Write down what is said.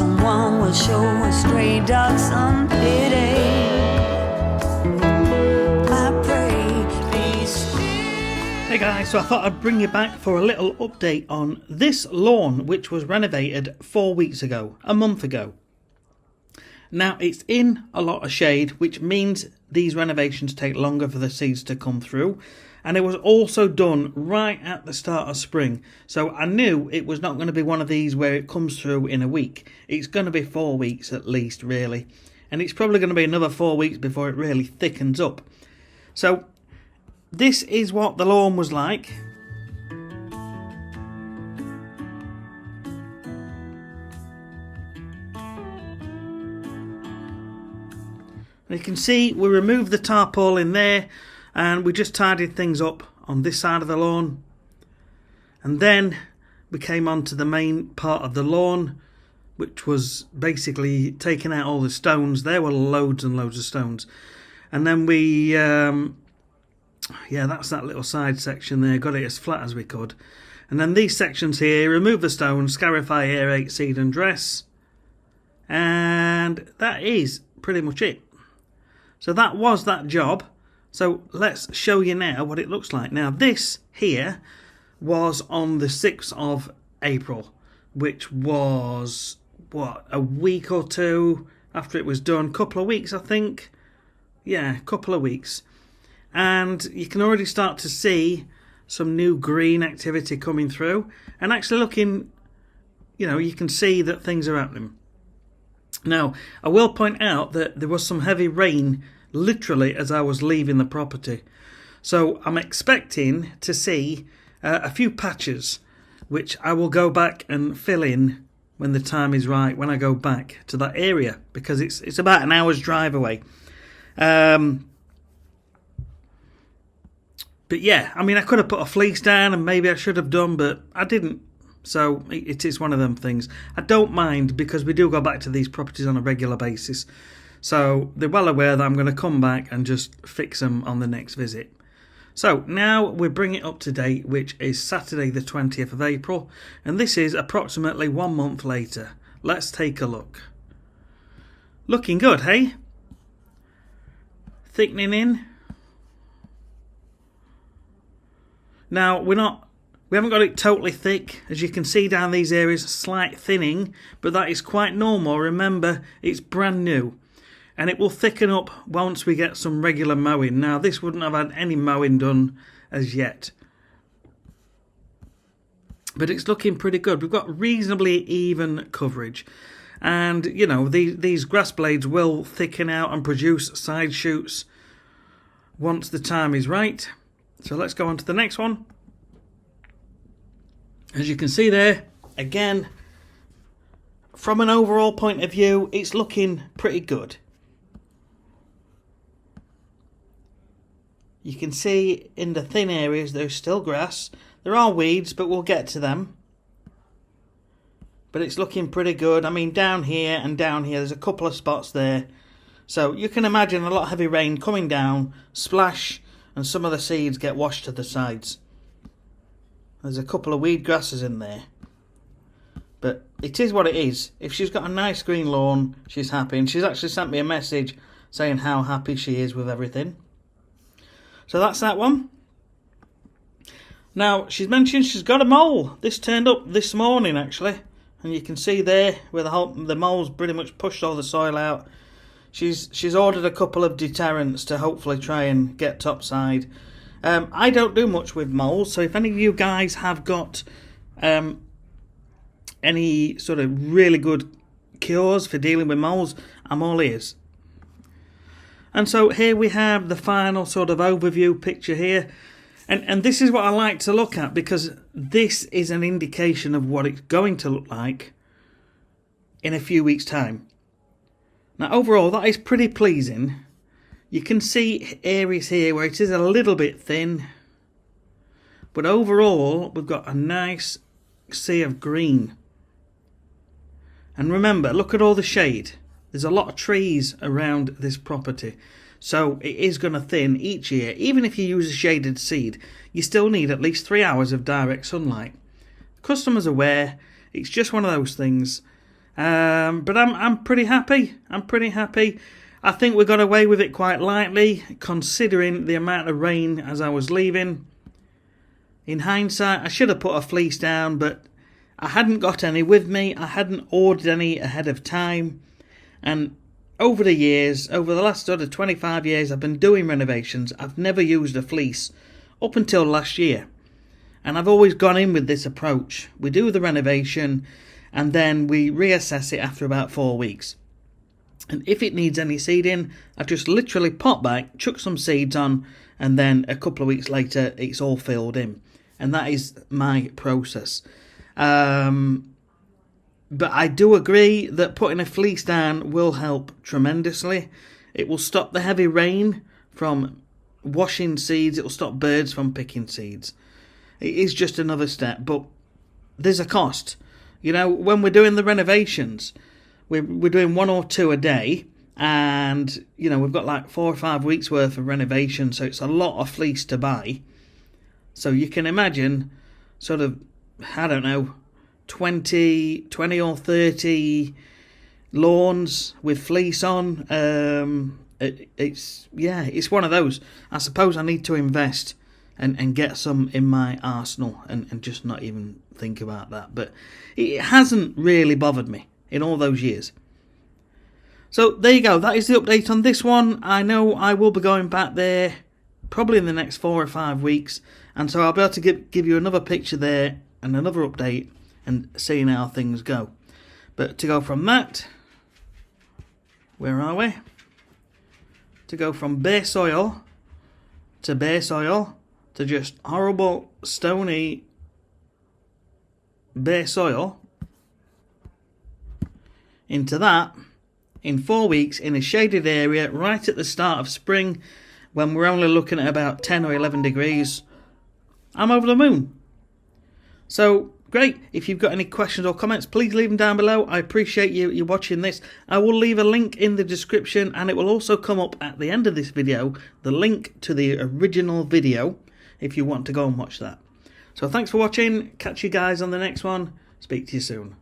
someone will show a stray dog some pity. I pray, be still. Hey guys, so I thought I'd bring you back for a little update on this lawn, which was renovated 4 weeks ago, a month ago. Now, it's in a lot of shade, which means these renovations take longer for the seeds to come through. And it was also done right at the start of spring. So I knew it was not going to be one of these where it comes through in a week. It's going to be 4 weeks at least, really. And it's probably going to be another 4 weeks before it really thickens up. So this is what the lawn was like. And you can see we removed the tarpaulin there, and we just tidied things up on this side of the lawn. And then we came on to the main part of the lawn, which was basically taking out all the stones. There were loads and loads of stones. And then we, that's that little side section there, got it as flat as we could. And then these sections here, remove the stones, scarify, aerate, seed and dress. And that is pretty much it. So that was that job. So let's show you now what it looks like. Now this here was on the 6th of April, which was, a week or two after it was done. Couple of weeks, I think. Yeah, couple of weeks. And you can already start to see some new green activity coming through. And actually looking, you can see that things are happening. Now, I will point out that there was some heavy rain literally as I was leaving the property. So I'm expecting to see a few patches, which I will go back and fill in when the time is right, when I go back to that area, because it's about an hour's drive away. But yeah, I mean, I could have put a fleece down, and maybe I should have done, but I didn't. So it is one of them things. I don't mind, because we do go back to these properties on a regular basis. So they're well aware that I'm going to come back and just fix them on the next visit. So now we bring it up to date, which is Saturday the 20th of April. And this is approximately 1 month later. Let's take a look. Looking good, hey? Thickening in. Now, we haven't got it totally thick. As you can see down these areas, slight thinning, but that is quite normal. Remember, it's brand new. And it will thicken up once we get some regular mowing. Now, this wouldn't have had any mowing done as yet. But it's looking pretty good. We've got reasonably even coverage. And, these grass blades will thicken out and produce side shoots once the time is right. So let's go on to the next one. As you can see there, again, from an overall point of view, it's looking pretty good. You can see in the thin areas there's still grass. There are weeds, but we'll get to them. But it's looking pretty good. I mean, down here and down here, there's a couple of spots there. So you can imagine a lot of heavy rain coming down, splash, and some of the seeds get washed to the sides. There's a couple of weed grasses in there. But it is what it is. If she's got a nice green lawn, she's happy. And she's actually sent me a message saying how happy she is with everything. So that's that one. Now, she's mentioned she's got a mole. This turned up this morning, actually. And you can see there where the mole's pretty much pushed all the soil out. She's ordered a couple of deterrents to hopefully try and get topside. I don't do much with moles, so if any of you guys have got any sort of really good cures for dealing with moles, I'm all ears. And so here we have the final sort of overview picture here. And this is what I like to look at, because this is an indication of what it's going to look like in a few weeks' time. Now, overall, that is pretty pleasing. You can see areas here where it is a little bit thin. But overall, we've got a nice sea of green. And remember, look at all the shade. There's a lot of trees around this property. So it is going to thin each year. Even if you use a shaded seed, you still need at least 3 hours of direct sunlight. Customers are aware. It's just one of those things. But I'm pretty happy. I'm pretty happy. I think we got away with it quite lightly, considering the amount of rain as I was leaving. In hindsight, I should have put a fleece down, but I hadn't got any with me. I hadn't ordered any ahead of time. And over the years, over the last sort of 25 years I've been doing renovations, I've never used a fleece up until last year. And I've always gone in with this approach. We do the renovation and then we reassess it after about 4 weeks. And if it needs any seeding, I just literally pop back, chuck some seeds on, and then a couple of weeks later it's all filled in. And that is my process. But I do agree that putting a fleece down will help tremendously. It will stop the heavy rain from washing seeds. It will stop birds from picking seeds. It is just another step, but there's a cost. You know, when we're doing the renovations, we're doing 1 or 2 a day, and, you know, we've got like 4 or 5 weeks worth of renovation, so it's a lot of fleece to buy. So you can imagine sort of, I don't know, 20 or 30 lawns with fleece on. It's one of those. I suppose I need to invest and get some in my arsenal and just not even think about that. But it hasn't really bothered me in all those years. So there you go. That is the update on this one. I know I will be going back there probably in the next 4 or 5 weeks. And so I'll be able to give you another picture there and another update and seeing how things go. But to go from that, where are we? To go from bare soil to just horrible, stony, bare soil, into that in 4 weeks in a shaded area right at the start of spring when we're only looking at about 10 or 11 degrees. I'm over the moon. So great. If you've got any questions or comments, please leave them down below. I appreciate you watching this. I will leave a link in the description, and it will also come up at the end of this video, the link to the original video, if you want to go and watch that. So thanks for watching. Catch you guys on the next one. Speak to you soon.